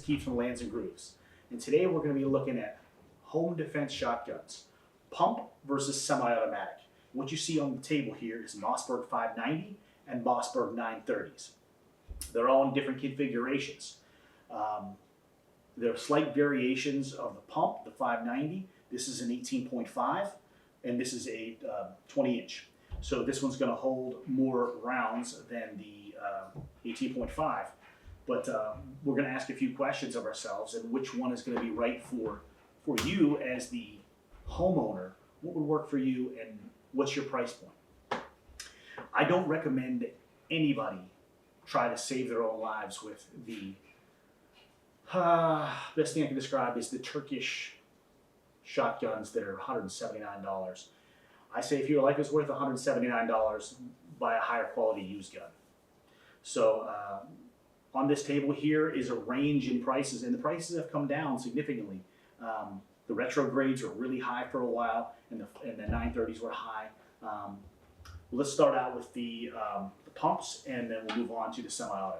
Keith from Lands and Grooves. And today we're going to be looking at home defense shotguns, pump versus semi-automatic. What you see on the table here is Mossberg 590 and Mossberg 930s. They're all in different configurations. There are slight variations of the pump, the 590. This is an 18.5 and this is a 20 inch. So this one's going to hold more rounds than the 18.5. But we're going to ask a few questions of ourselves and which one is going to be right for you as the homeowner. What would work for you and what's your price point? I don't recommend anybody try to save their own lives with the best thing I can describe is the Turkish shotguns that are $179. I say if your life is worth $179, buy a higher quality used gun. So on this table here is a range in prices, and the prices have come down significantly. The retro grades were really high for a while, and the 930s were high. Let's start out with the pumps, and then we'll move on to the semi-auto.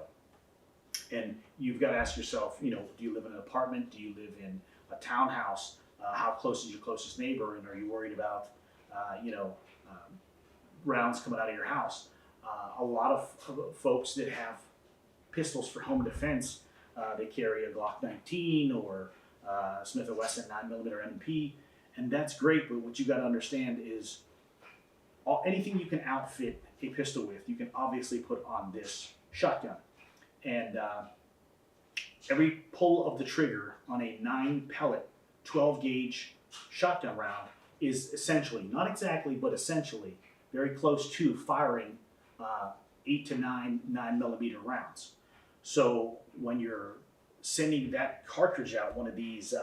And you've got to ask yourself, do you live in an apartment? Do you live in a townhouse? How close is your closest neighbor? And are you worried about, rounds coming out of your house? A lot of folks that have pistols for home defense, they carry a Glock 19 or Smith & Wesson 9mm M&P, and that's great. But what you got to understand is anything you can outfit a pistol with, you can obviously put on this shotgun. And every pull of the trigger on a 9-pellet, 12-gauge shotgun round is essentially, not exactly, but essentially, very close to firing 8 to 9 9mm rounds. So when you're sending that cartridge out, one of these,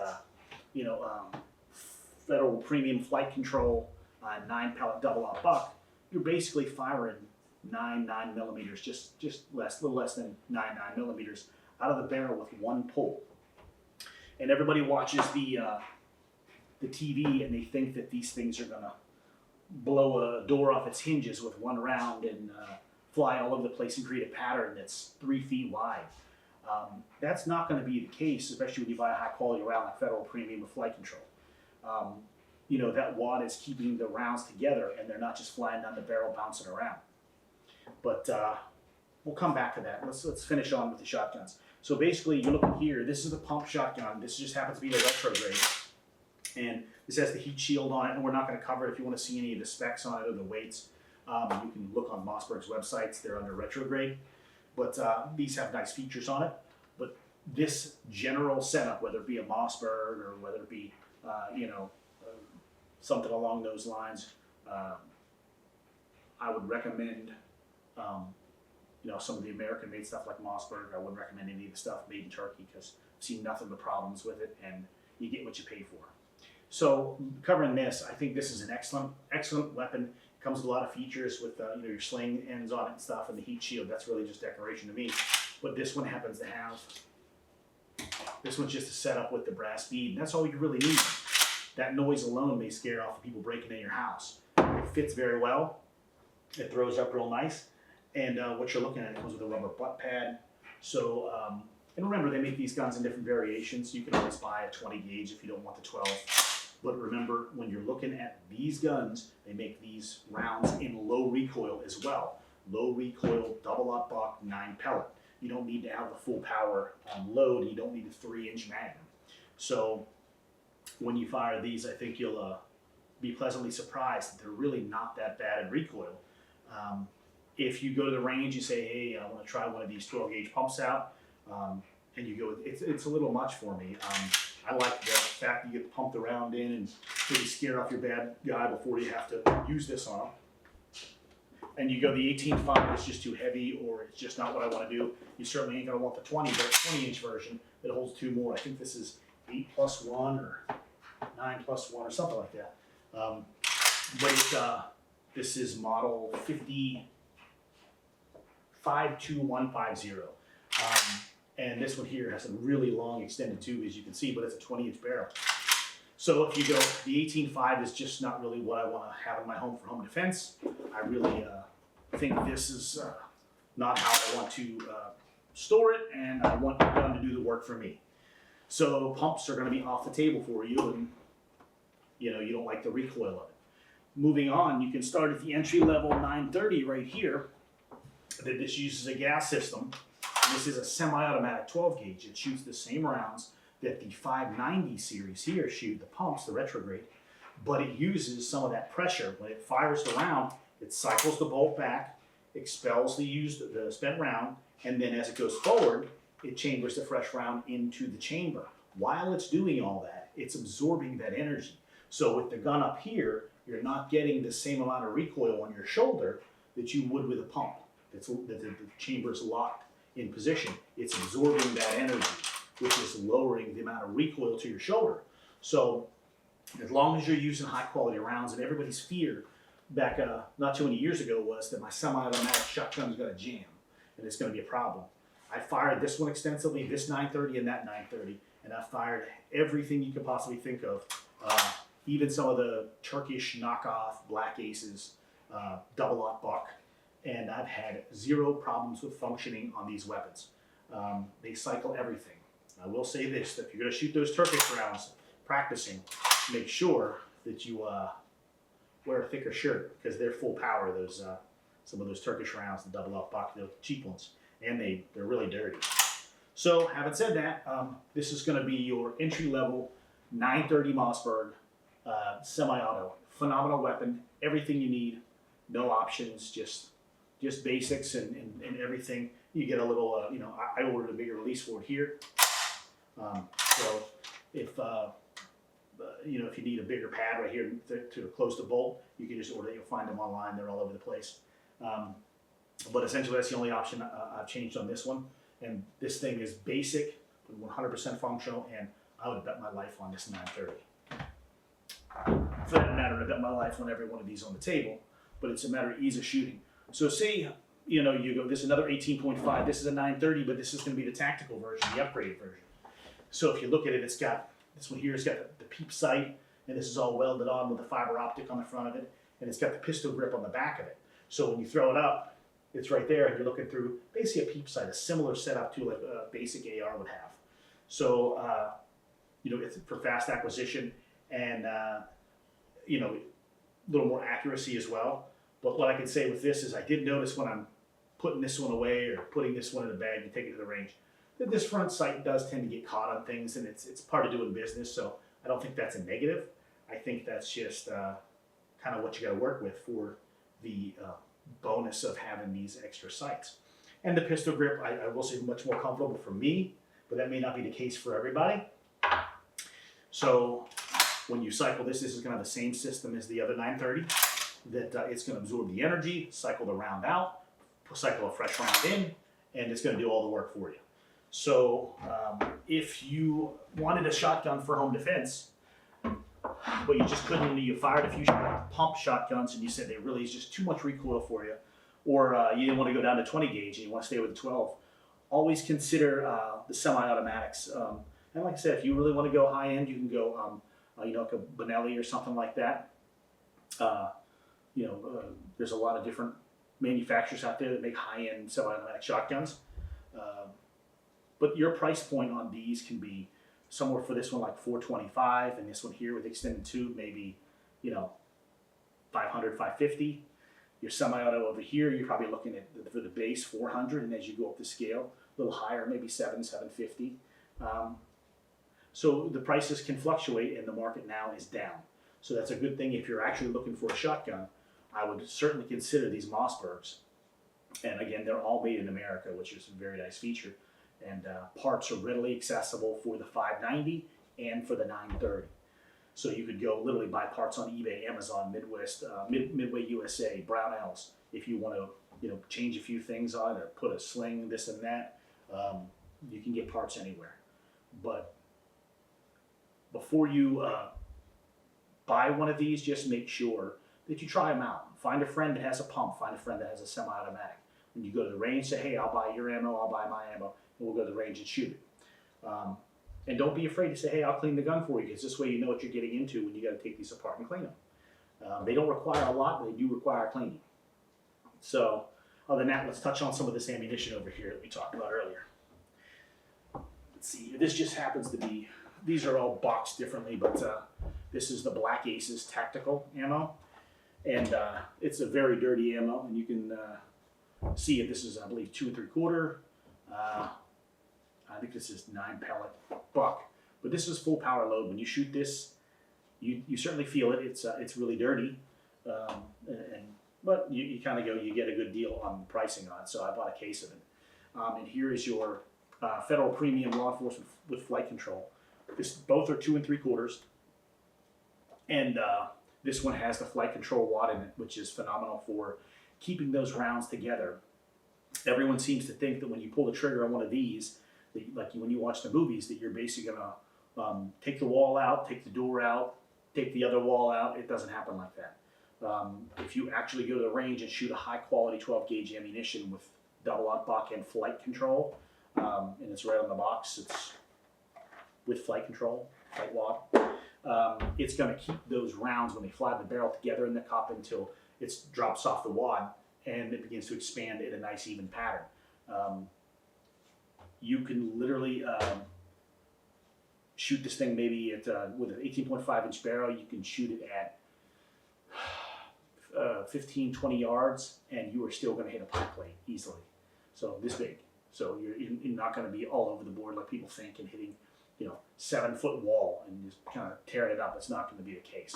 Federal Premium Flight Control 9-pellet double-aught buck, you're basically firing 9 9mm, just a little less than 9 9mm out of the barrel with one pull. And everybody watches the TV and they think that these things are gonna blow a door off its hinges with one round and fly all over the place and create a pattern that's 3 feet wide. That's not going to be the case, especially when you buy a high quality round like Federal Premium with Flight Control. That wad is keeping the rounds together and they're not just flying down the barrel bouncing around. But we'll come back to that. Let's finish on with the shotguns. So basically, you're looking here. This is the pump shotgun. This just happens to be the retro grade, and this has the heat shield on it. And we're not going to cover it. If you want to see any of the specs on it or the weights, you can look on Mossberg's websites. They're under retro grade, but these have nice features on it. But this general setup, whether it be a Mossberg or whether it be something along those lines, I would recommend. Some of the American-made stuff like Mossberg. I wouldn't recommend any of the stuff made in Turkey because I've seen nothing but problems with it, and you get what you pay for. So covering this, I think this is an excellent weapon. It comes with a lot of features with your sling ends on it and stuff, and the heat shield. That's really just decoration to me. But this one happens to have. This one's just a setup with the brass bead, and that's all you really need. That noise alone may scare off the people breaking in your house. It fits very well. It throws up real nice. And what you're looking at, it comes with a rubber butt pad. So, and remember, they make these guns in different variations. You can always buy a 20 gauge if you don't want the 12. But remember, when you're looking at these guns, they make these rounds in low recoil as well. Low recoil, double-aught buck, 9-pellet. You don't need to have the full power load. You don't need a 3-inch magnum. So when you fire these, I think you'll be pleasantly surprised that they're really not that bad in recoil. If you go to the range, you say, hey, I want to try one of these 12-gauge pumps out, and you go, it's a little much for me. I like the fact that you get to pump the round in and maybe scare off your bad guy before you have to use this on him. And you go, the 18.5 is just too heavy, or it's just not what I want to do. You certainly ain't going to want the 20-inch version that holds 2 more. I think this is 8+1 or 9+1 or something like that. This is model 52150. And this one here has a really long extended tube, as you can see, but it's a 20-inch barrel. So if you go, the 18.5 is just not really what I want to have in my home for home defense. I really think this is not how I want to store it, and I want the gun to do the work for me. So pumps are going to be off the table for you, and you know you don't like the recoil of it. Moving on, you can start at the entry level 930 right here. That this uses a gas system. This is a semi-automatic 12 gauge. It shoots the same rounds that the 590 series here shoot, the pumps, the retrograde, but it uses some of that pressure. When it fires the round, it cycles the bolt back, expels the spent round, and then as it goes forward, it chambers the fresh round into the chamber. While it's doing all that, it's absorbing that energy. So with the gun up here, you're not getting the same amount of recoil on your shoulder that you would with a pump. The chamber is locked in position. It's absorbing that energy, which is lowering the amount of recoil to your shoulder. So as long as you're using high quality rounds, and everybody's fear back not too many years ago was that my semi-automatic shotgun's gonna jam and it's gonna be a problem. I fired this one extensively, this 930 and that 930, and I fired everything you could possibly think of, even some of the Turkish knockoff Black Aces, double aught buck, and I've had zero problems with functioning on these weapons. They cycle everything. I will say this, that if you're gonna shoot those Turkish rounds practicing, make sure that you wear a thicker shirt, because they're full power, those some of those Turkish rounds, the double aught buck, the cheap ones, and they're really dirty. So having said that, this is gonna be your entry level 930 Mossberg semi-auto. Phenomenal weapon, everything you need, no options, just basics and everything. You get a little, I ordered a bigger release for it here. So if if you need a bigger pad right here to close the bolt, you can just order it. You'll find them online. They're all over the place. But essentially, that's the only option I've changed on this one. And this thing is basic, 100% functional, and I would bet my life on this 930. For that matter, I bet my life on every one of these on the table, but it's a matter of ease of shooting. So say, you go, this is another 18.5, this is a 930, but this is gonna be the tactical version, the upgraded version. So if you look at it, it's got, this one here has got the peep sight, and this is all welded on with a fiber optic on the front of it, and it's got the pistol grip on the back of it. So when you throw it up, it's right there, and you're looking through basically a peep sight, a similar setup to like a basic AR would have. So, it's for fast acquisition and, a little more accuracy as well. But what I can say with this is I did notice when I'm putting this one away or putting this one in the bag to take it to the range, that this front sight does tend to get caught on things, and it's part of doing business. So I don't think that's a negative. I think that's just kind of what you got to work with for the bonus of having these extra sights. And the pistol grip, I will say, much more comfortable for me, but that may not be the case for everybody. So when you cycle this is going to have the same system as the other 930, that it's going to absorb the energy, cycle the round out, cycle a fresh round in, and it's going to do all the work for you. So if you wanted a shotgun for home defense, but you just couldn't, you fired a few pump shotguns and you said they really is just too much recoil for you, or you didn't want to go down to 20 gauge and you want to stay with the 12, always consider the semi-automatics. And like I said, if you really want to go high end, you can go, like a Benelli or something like that. There's a lot of different manufacturers out there that make high end semi-automatic shotguns. But your price point on these can be somewhere for this one like $425, and this one here with extended tube maybe, $500, $550. Your semi-auto over here, you're probably looking at for the base $400, and as you go up the scale, a little higher, maybe $750. So the prices can fluctuate, and the market now is down. So that's a good thing if you're actually looking for a shotgun. I would certainly consider these Mossbergs. And again, they're all made in America, which is a very nice feature. And parts are readily accessible for the 590 and for the 930. So you could go literally buy parts on eBay, Amazon, Midwest, Midway USA, Brownells. If you want to, change a few things on it or put a sling, this and that, you can get parts anywhere. But before you buy one of these, just make sure that you try them out. Find a friend that has a pump. Find a friend that has a semi-automatic. When you go to the range, say, hey, I'll buy your ammo, I'll buy my ammo, and we'll go to the range and shoot it. And don't be afraid to say, hey, I'll clean the gun for you, because this way you know what you're getting into when you got to take these apart and clean them. They don't require a lot, but they do require cleaning. So other than that, let's touch on some of this ammunition over here that we talked about earlier. let's see, this just happens to be, these are all boxed differently, but this is the Black Aces tactical ammo. And it's a very dirty ammo, and you can see it. This is, I believe, 2 3/4. I think this is 9 pellet buck, but this is full power load. When you shoot this, you certainly feel it. It's really dirty, but you kind of go, you get a good deal on pricing on it. So I bought a case of it. And here is your Federal Premium Law Enforcement with Flight Control. Both are 2 3/4, and this one has the flight control wad in it, which is phenomenal for keeping those rounds together. Everyone seems to think that when you pull the trigger on one of these, like when you watch the movies, that you're basically gonna take the wall out, take the door out, take the other wall out. It doesn't happen like that. If you actually go to the range and shoot a high quality 12 gauge ammunition with double aught buck and flight control, and it's right on the box, it's with flight control, flight wad. It's going to keep those rounds when they fly the barrel together in the cup until it drops off the wad and it begins to expand in a nice even pattern. You can literally shoot this thing maybe at with an 18.5-inch barrel. You can shoot it at 15, 20 yards, and you are still going to hit a pie plate easily. So this big. So you're not going to be all over the board like people think and hitting, 7-foot wall and just kind of tearing it up. It's not going to be the case.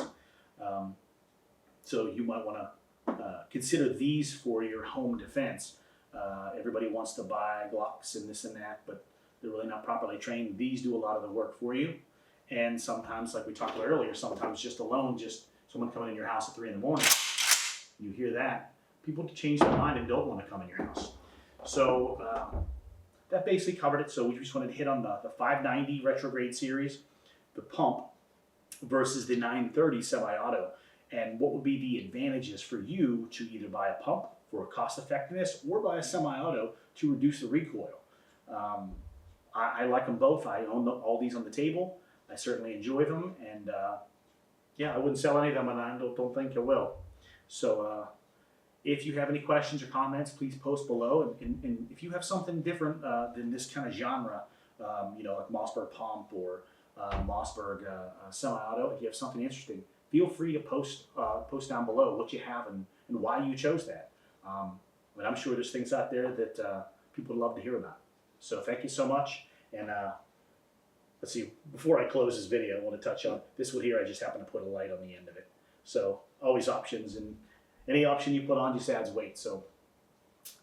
So you might want to consider these for your home defense. Everybody wants to buy Glocks and this and that, but they're really not properly trained. These do a lot of the work for you. And sometimes, like we talked about earlier, sometimes just someone coming in your house at 3 in the morning, you hear that, people change their mind and don't want to come in your house. So that basically covered it. So we just wanted to hit on the 590 retrograde series, the pump versus the 930 semi-auto, and what would be the advantages for you to either buy a pump for cost effectiveness or buy a semi-auto to reduce the recoil. I like them both. I own all these on the table. I certainly enjoy them, and I wouldn't sell any of them, and I don't think I will. So if you have any questions or comments, please post below. And if you have something different than this kind of genre, like Mossberg pump or Mossberg semi-auto, if you have something interesting, feel free to post down below what you have and why you chose that. But I'm sure there's things out there that people would love to hear about. So thank you so much. And let's see, before I close this video, I want to touch on this one here. I just happen to put a light on the end of it. So always options, and any option you put on just adds weight. So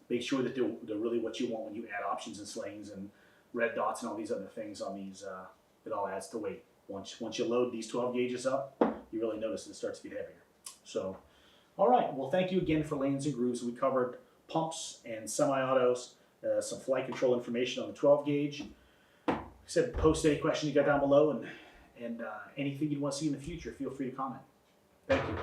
make sure that they're really what you want when you add options and slings and red dots and all these other things on these. It all adds to weight. Once you load these 12 gauges up, you really notice it starts to get heavier. So, all right. Well, thank you again for Lanes and Grooves. We covered pumps and semi-autos, some flight control information on the 12 gauge. Like I said, post any question you got down below, and anything you want to see in the future, feel free to comment. Thank you.